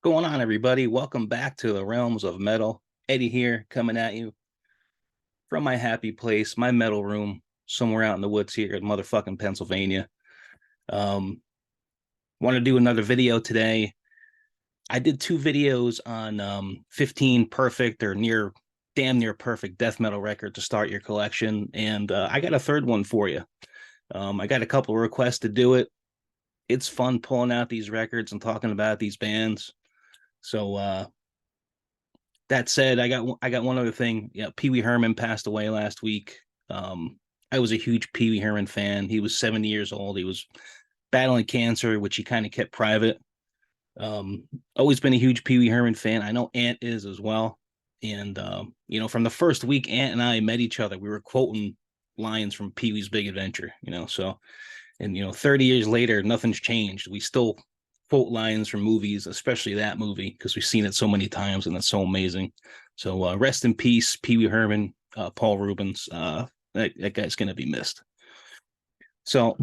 Going on, everybody? Welcome back to the realms of metal. Eddie here, coming at you from my happy place, my metal room, somewhere out in the woods here in motherfucking Pennsylvania. Um, Want to do another video today. I did two videos on 15 perfect or damn near perfect death metal record to start your collection, and I got a third one for you. I got a couple of requests to do it. It's fun pulling out these records and talking about these bands. So that said, I got one other thing. Yeah, Pee Wee Herman passed away last week. I was a huge Pee Wee Herman fan. He was 70 years old. He was battling cancer, which he kind of kept private. Um, Always been a huge Pee Wee Herman fan. I know Ant is as well. And from the first week Ant and I met each other, we were quoting lines from Pee Wee's Big Adventure. So and 30 years later, nothing's changed. We still quote lines from movies, especially that movie, because we've seen it so many times and it's so amazing. So rest in peace, Pee Wee Herman, Paul Rubens. That guy's going to be missed. So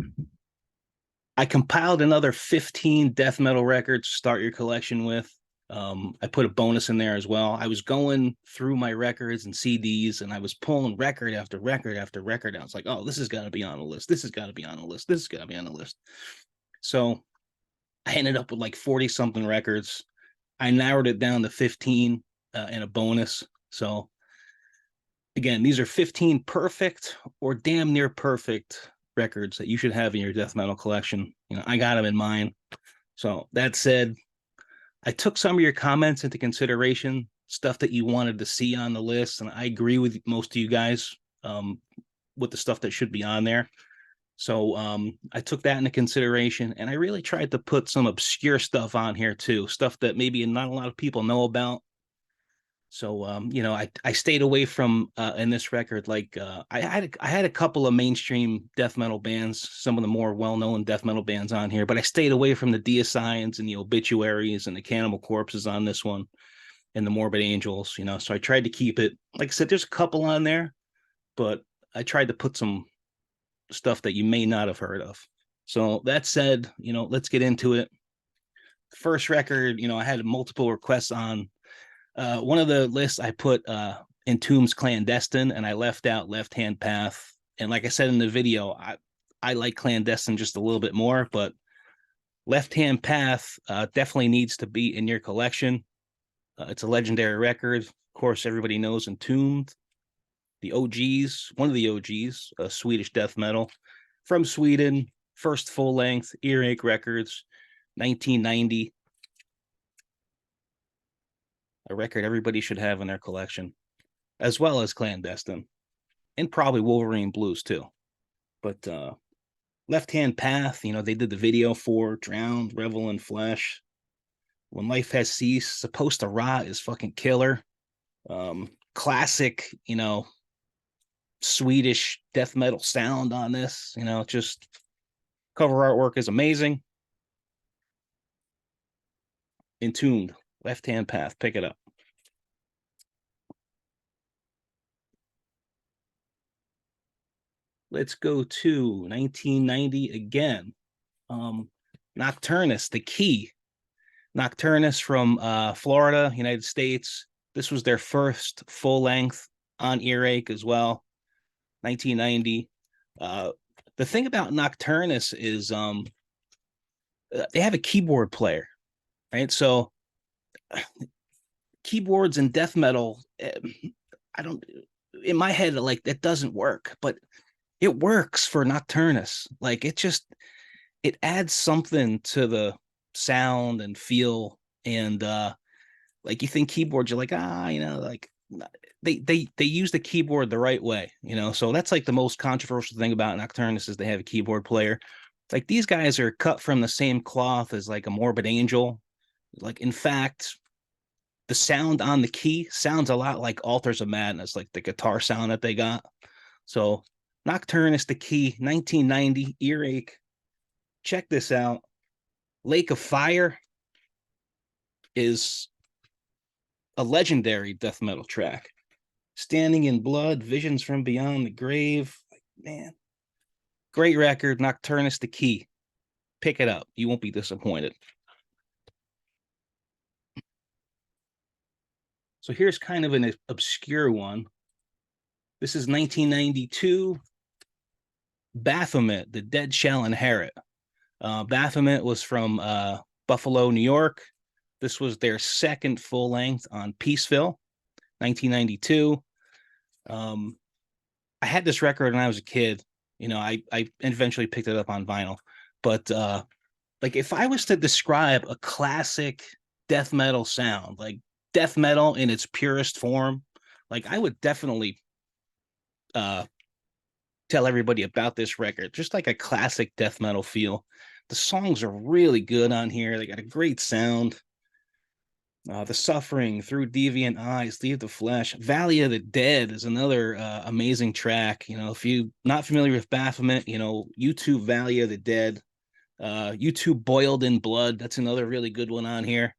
I compiled another 15 death metal records to start your collection with. I put a bonus in there as well. I was going through my records and CDs, and I was pulling record after record after record. I was like, oh, this has got to be on the list. This has got to be on the list. This has got to be on the list. So I ended up with like 40 something records. I narrowed it down to 15 and a bonus. So again, these are 15 perfect or damn near perfect records that you should have in your death metal collection. I got them in mine. So that said, I took some of your comments into consideration, stuff that you wanted to see on the list, and I agree with most of you guys with the stuff that should be on there. So I took that into consideration, and I really tried to put some obscure stuff on here too, stuff that maybe not a lot of people know about. So I stayed away from in this record, like I had a couple of mainstream death metal bands, some of the more well-known death metal bands on here, but I stayed away from the Deicide and the Obituaries and the Cannibal Corpses on this one, and the Morbid Angels. So I tried to keep it, like I said, there's a couple on there, but I tried to put some stuff that you may not have heard of. So that said, let's get into it. First record, I had multiple requests on. One of the lists I put Entombed's Clandestine, and I left out Left Hand Path. And like I said in the video, I like Clandestine just a little bit more, but Left Hand Path definitely needs to be in your collection. It's a legendary record. Of course, everybody knows Entombed, the OGs, one of the OGs, Swedish death metal from Sweden, first full length, Earache Records, 1990. A record everybody should have in their collection, as well as Clandestine, and probably Wolverine Blues too. But Left Hand Path, they did the video for Drowned, Revel in Flesh, When Life Has Ceased, Supposed to Rot is fucking killer. Classic, Swedish death metal sound on this. Just cover artwork is amazing. Entombed, Left Hand Path, pick it up. Let's go to 1990 again. Nocturnus, The Key. Nocturnus from Florida, United States. This was their first full length on Earache as well, 1990. The thing about Nocturnus is they have a keyboard player, right? So keyboards and death metal, I don't, in my head, like that doesn't work, but it works for Nocturnus. Like it adds something to the sound and feel, and like you think keyboards, you're like, like they use the keyboard the right way, so that's like the most controversial thing about Nocturnus is they have a keyboard player. Like these guys are cut from the same cloth as like a Morbid Angel. Like in fact, the sound on the key sounds a lot like Altars of Madness, like the guitar sound that they got. So Nocturnus, The Key, 1990, Earache. Check this out. Lake of Fire is a legendary death metal track. Standing in Blood, Visions from Beyond the Grave. Like, man, great record. Nocturnus, The Key. Pick it up. You won't be disappointed. So here's kind of an obscure one. This is 1992. Baphomet, The Dead Shall Inherit. Baphomet was from Buffalo, New York. This was their second full length on Peaceville, 1992. Um, I had this record when I was a kid. I eventually picked it up on vinyl. But like if I was to describe a classic death metal sound, like death metal in its purest form, like I would definitely uh tell everybody about this record. Just like a classic death metal feel. The songs are really good on here. They got a great sound. The Suffering, Through Deviant Eyes, Leave the Flesh, Valley of the Dead is another amazing track. If you're not familiar with Baphomet, YouTube Valley of the Dead, YouTube Boiled in Blood, that's another really good one on here.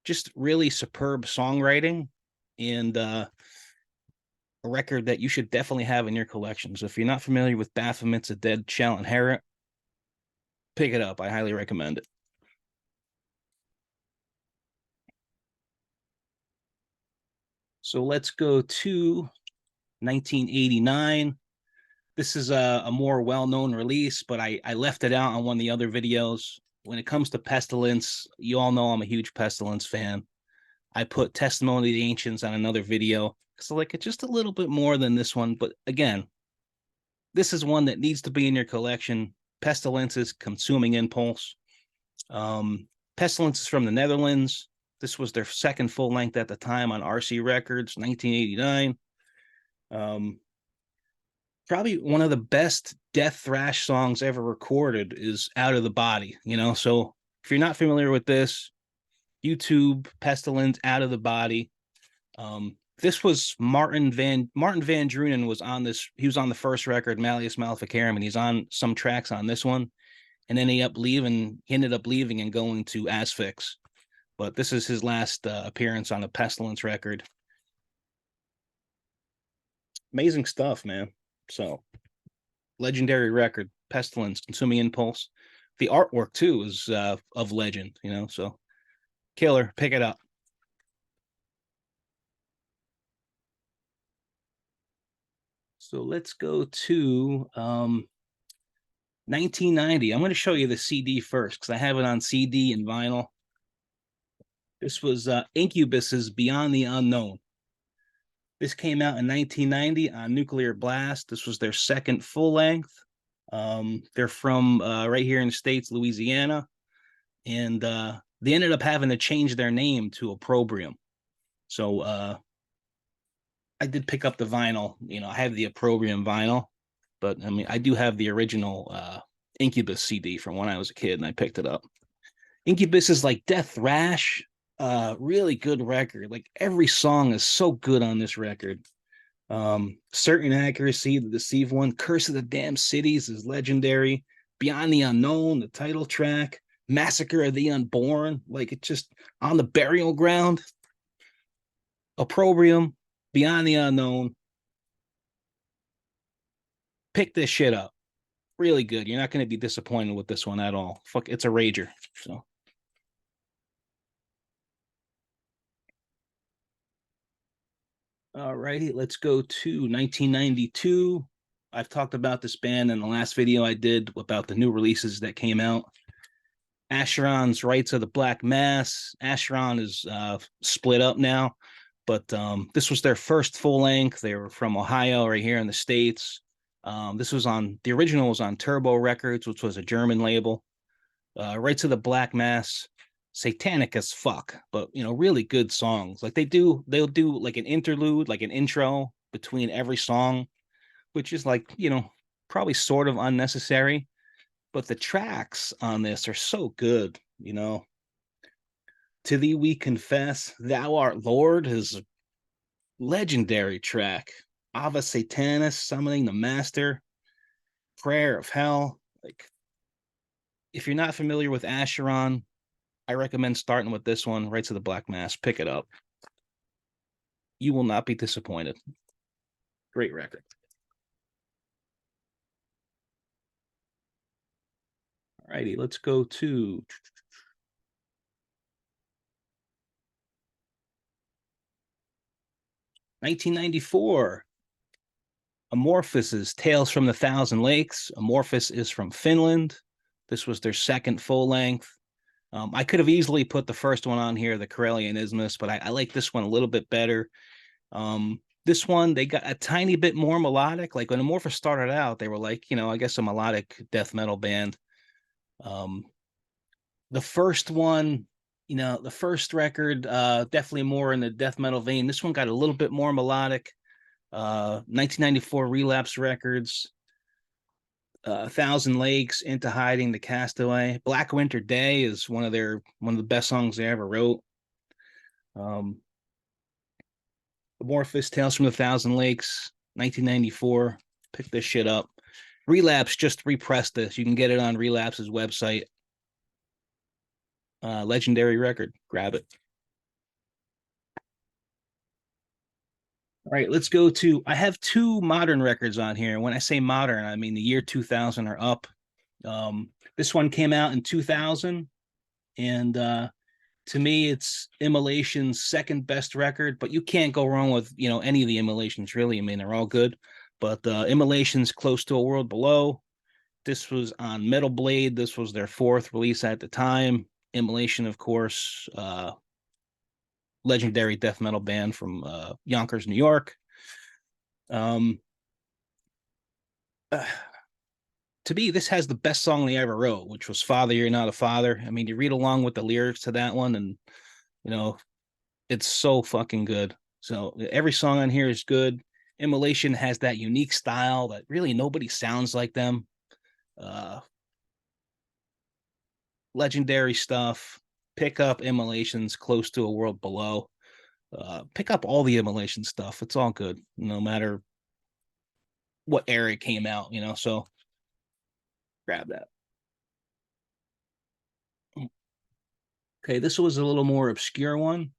Just really superb songwriting and a record that you should definitely have in your collection. So if you're not familiar with Baphomet's A Dead Shall Inherit, pick it up. I highly recommend it. So let's go to 1989. This is a more well-known release, but I left it out on one of the other videos. When it comes to Pestilence, you all know I'm a huge Pestilence fan. I put Testimony of the Ancients on another video. So like it's just a little bit more than this one, but again, this is one that needs to be in your collection. Pestilence's Consuming Impulse. Pestilence is from the Netherlands. This was their second full length at the time on RC Records, 1989. Probably one of the best death thrash songs ever recorded is Out of the Body. So if you're not familiar with this, YouTube Pestilence Out of the Body. This was Martin Van Drunen was on this. He was on the first record, Malleus Maleficarum, and he's on some tracks on this one. And then he ended up leaving and going to Asphyx. But this is his last appearance on a Pestilence record. Amazing stuff, man. So legendary record, Pestilence, Consuming Impulse. The artwork too is of legend, so killer, pick it up. So let's go to 1990. I'm going to show you the CD first because I have it on CD and vinyl. This was Incubus's Beyond the Unknown. This came out in 1990 on Nuclear Blast. This was their second full length. They're from right here in the States, Louisiana. And they ended up having to change their name to Opprobrium. So I did pick up the vinyl. I have the Opprobrium vinyl, but I mean, I do have the original Incubus CD from when I was a kid, and I picked it up. Incubus is like death thrash, really good record. Like every song is so good on this record. Certain Accuracy, The Deceived One, Curse of the Damned Cities is legendary. Beyond the Unknown, the title track, Massacre of the Unborn, like it's just On the Burial Ground. Opprobrium, Beyond the Unknown. Pick this shit up. Really good. You're not going to be disappointed with this one at all. Fuck, it's a rager. So. All righty, let's go to 1992. I've talked about this band in the last video I did about the new releases that came out. Asheron's Rites of the Black Mass. Asheron is split up now, but this was their first full length. They were from Ohio, right here in the States. The original was on Turbo Records, which was a German label. Rites of the Black Mass, satanic as fuck, but really good songs. Like they'll do like an interlude, like an intro between every song, which is like, probably sort of unnecessary, but the tracks on this are so good. To Thee We Confess, Thou Art Lord is a legendary track. Ava Satanis, Summoning the Master, Prayer of Hell. Like, if you're not familiar with Asheron, I recommend starting with this one, Rites of the Black Mass. Pick it up. You will not be disappointed. Great record. All righty, let's go to 1994, Amorphis' Tales from the Thousand Lakes. Amorphis is from Finland. This was their second full length. I could have easily put the first one on here, the Corellian Isthmus, but I like this one a little bit better. This one, they got a tiny bit more melodic. Like when Amorphis started out, they were like, I guess a melodic death metal band. Um, the first one, the first record, definitely more in the death metal vein. This one got a little bit more melodic. 1994 Relapse Records, Thousand Lakes, Into Hiding, The Castaway. Black Winter Day is one of the best songs they ever wrote. Amorphis, Tales from the Thousand Lakes, 1994. Pick this shit up. Relapse just repressed this. You can get it on Relapse's website. Legendary record. Grab it. All right, let's go to. I have two modern records on here. When I say modern, I mean the year 2000 or up. This one came out in 2000, and to me, it's Immolation's second best record. But you can't go wrong with any of the Immolations. Really, I mean they're all good. But Immolation's Close to a World Below. This was on Metal Blade. This was their fourth release at the time. Immolation, of course, legendary death metal band from Yonkers, New York. Um, uh, to me, this has the best song they ever wrote, which was "Father, You're Not a Father." I mean, you read along with the lyrics to that one, and you know, it's so fucking good. So every song on here is good. Immolation has that unique style that really nobody sounds like them. Uh, legendary stuff. Pick up Immolations, Close to a World Below. Pick up all the Immolation stuff. It's all good, no matter what era it came out, so grab that. Okay, this was a little more obscure one.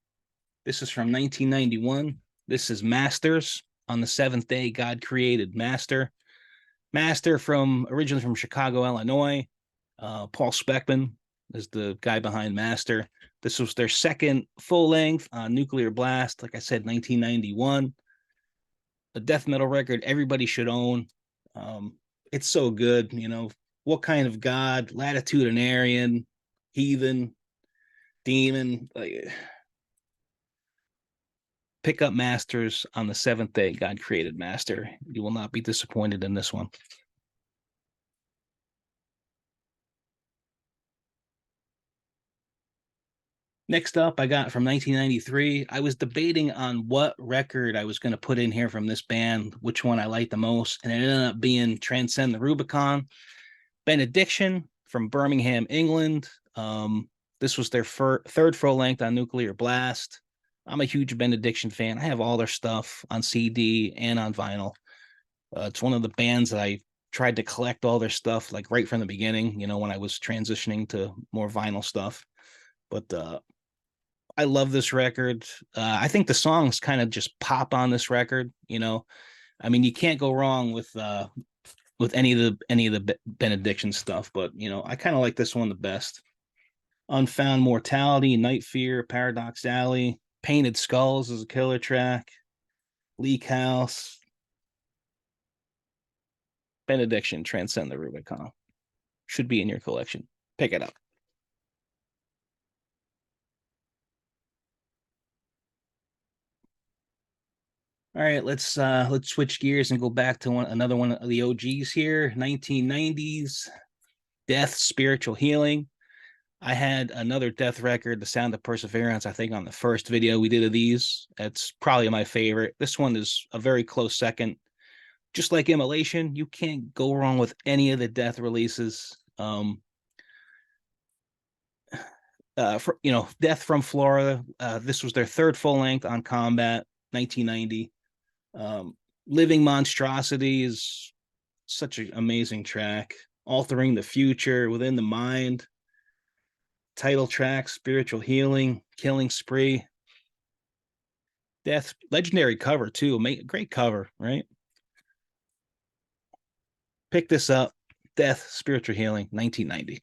This is from 1991. This is Masters. On the seventh day, God created Master. Master from originally from Chicago, Illinois. Paul Speckman is the guy behind Master. This was their second full length on Nuclear Blast. Like I said, 1991. A death metal record everybody should own. Um, it's so good. What kind of God? Latitudinarian, heathen, demon. Like, pick up Masters on the seventh day. God created Master. You will not be disappointed in this one. Next up, I got from 1993. I was debating on what record I was going to put in here from this band, which one I liked the most, and it ended up being Transcend the Rubicon. Benediction from Birmingham, England. This was their third full length on Nuclear Blast. I'm a huge Benediction fan. I have all their stuff on CD and on vinyl. It's one of the bands that I tried to collect all their stuff like right from the beginning, when I was transitioning to more vinyl stuff. But I love this record. I think the songs kind of just pop on this record. I mean, you can't go wrong with any of the Benediction stuff. But I kind of like this one the best. Unfound Mortality, Night Fear, Paradox Alley, Painted Skulls is a killer track. Leak House, Benediction, Transcend the Rubicon. Should be in your collection. Pick it up. All right, let's switch gears and go back to another one of the OGs here. 1990s, Death, Spiritual Healing. I had another death record, The Sound of Perseverance, I think on the first video we did of these. It's probably my favorite. This one is a very close second. Just like Immolation, you can't go wrong with any of the death releases. Death from Florida. This was their third full length on Combat, 1990. Living Monstrosity is such an amazing track. Altering the Future, Within the Mind, title track, Spiritual Healing, Killing Spree. Death, legendary cover too. Great cover, right? Pick this up. Death, Spiritual Healing, 1990.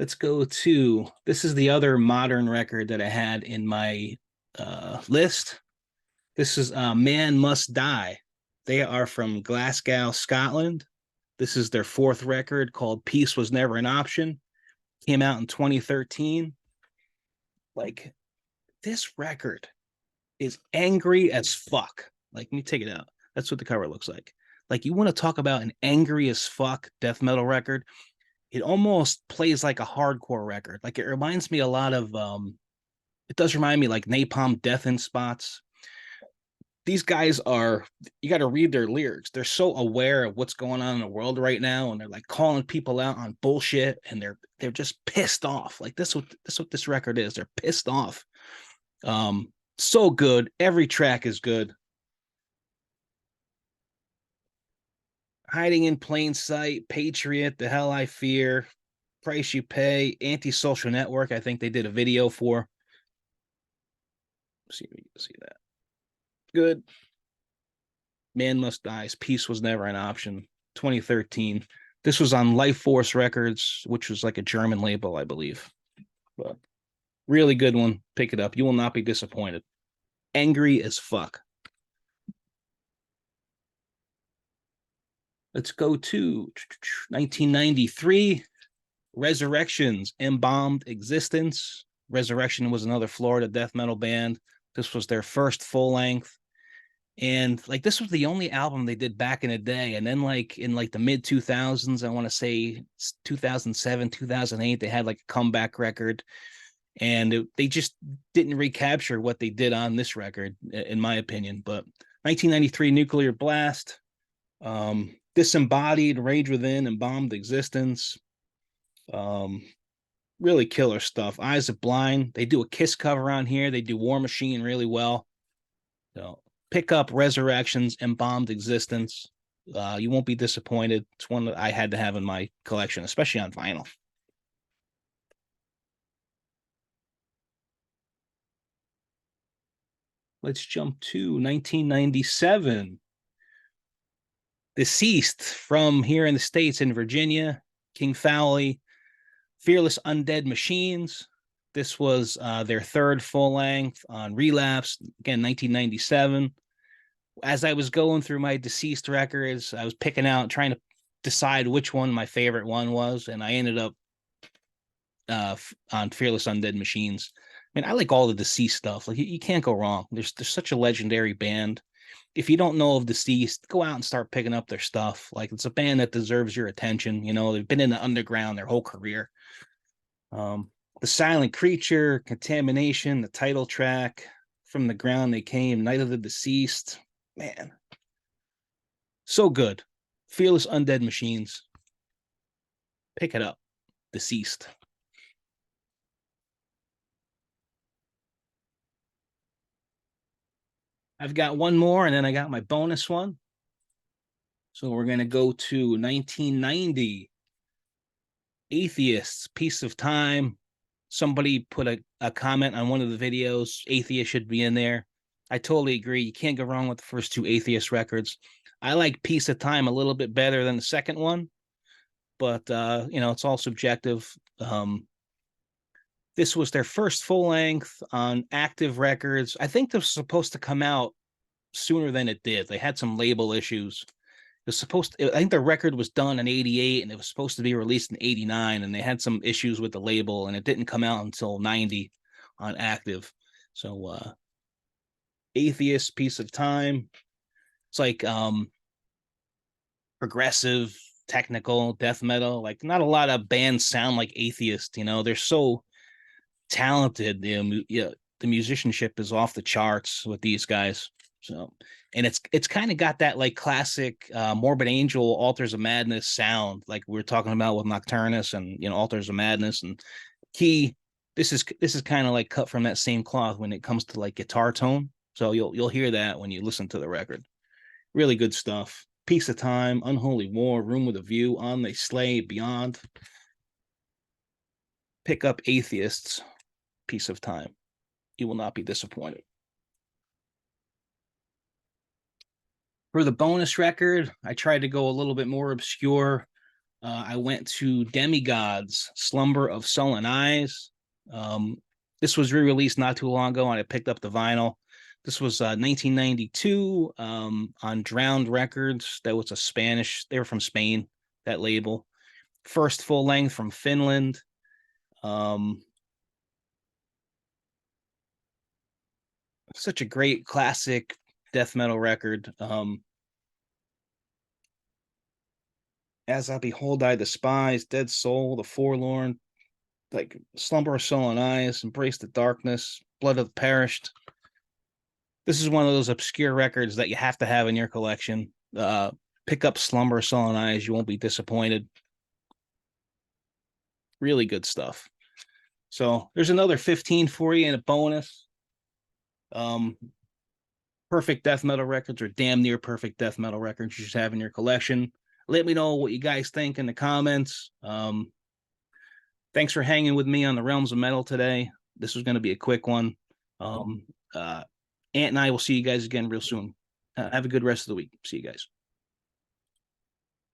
Let's go to this is the other modern record that I had in my list. This is Man Must Die. They are from Glasgow, Scotland. This is their fourth record called Peace Was Never an Option. Came out in 2013. Like, this record is angry as fuck. Like, let me take it out. That's what the cover looks like. Like, you want to talk about an angry as fuck death metal record? It almost plays like a hardcore record. Like, it reminds me a lot of it does remind me like Napalm Death in spots. These guys are, you got to read their lyrics. They're so aware of what's going on in the world right now, and they're like calling people out on bullshit, and they're just pissed off. Like, this what this record is. They're pissed off. So good. Every track is good. Hiding in Plain Sight, Patriot, The Hell I Fear, Price You Pay, Antisocial Network. I think they did a video for. See if you can see that. Good. Man Must Die. Peace Was Never an Option. 2013. This was on Life Force Records, which was like a German label, I believe. But really good one. Pick it up. You will not be disappointed. Angry as fuck. Let's go to 1993. Resurrections, Embalmed Existence. Resurrection was another Florida death metal band. This was their first full length. And like, this was the only album they did back in the day. And then like in like the mid 2000s, I want to say 2007, 2008, they had like a comeback record. And they just didn't recapture what they did on this record, in my opinion. But 1993 Nuclear Blast, Disembodied, Rage Within, Embalmed Existence. Really killer stuff. Eyes of Blind. They do a Kiss cover on here. They do War Machine really well. So pick up Resurrections, Embalmed Existence. You won't be disappointed. It's one that I had to have in my collection, especially on vinyl. Let's jump to 1997. Deceased from here in the States in Virginia, King Fowley, Fearless Undead Machines. This was their third full length on Relapse, again, 1997. As I was going through my Deceased records, I was picking out, trying to decide which one my favorite one was, and I ended up on Fearless Undead Machines. I mean, I like all the Deceased stuff. Like, you can't go wrong. There's such a legendary band. If you don't know of Deceased, go out and start picking up their stuff. Like, it's a band that deserves your attention. You know, they've been in the underground their whole career. The Silent Creature, Contamination, the title track, From the Ground They Came, Night of the Deceased. Man, so good. Fearless Undead Machines. Pick it up. Deceased. I've got one more, and then I got my bonus one. So we're going to go to 1990. Atheists, Piece of Time. Somebody put a comment on one of the videos. Atheist should be in there. I totally agree. You can't go wrong with the first two Atheist records. I like Piece of Time a little bit better than the second one, but it's all subjective. This was their first full length on Active Records. I think this was supposed to come out sooner than it did. They had some label issues. I think the record was done in 88 and it was supposed to be released in 89, and they had some issues with the label and it didn't come out until 90 on Active. So Atheist, Piece of Time. It's like progressive, technical death metal. Like, not a lot of bands sound like Atheist, they're so talented. The musicianship is off the charts with these guys. So, and it's kind of got that like classic Morbid Angel, Altars of Madness sound, like we were talking about with Nocturnus and Altars of Madness and Key. This is kind of like cut from that same cloth when it comes to like guitar tone. So you'll hear that when you listen to the record. Really good stuff. Piece of Time, Unholy War, Room with a View, On They Slay, Beyond. Pick up Atheists, Piece of Time. You will not be disappointed. For the bonus record, I tried to go a little bit more obscure. I went to Demigods, Slumber of Sullen Eyes. This was re-released not too long ago, and I picked up the vinyl. This was 1992 on Drowned Records. That was a Spanish. They were from Spain. That label. First full length from Finland. Such a great classic death metal record. As I Behold, I Despise, Dead Soul, The Forlorn, like Slumber of Sullen Eyes, Embrace the Darkness, Blood of the Perished. This is one of those obscure records that you have to have in your collection. Pick up Slumber of Sullen Eyes, you won't be disappointed. Really good stuff. So there's another 15 for you in a bonus. Perfect death metal records, or damn near perfect death metal records you should have in your collection. Let me know what you guys think in the comments. Thanks for hanging with me on the Realms of Metal today. This was going to be a quick one. Ant and I will see you guys again real soon. Have a good rest of the week. See you guys.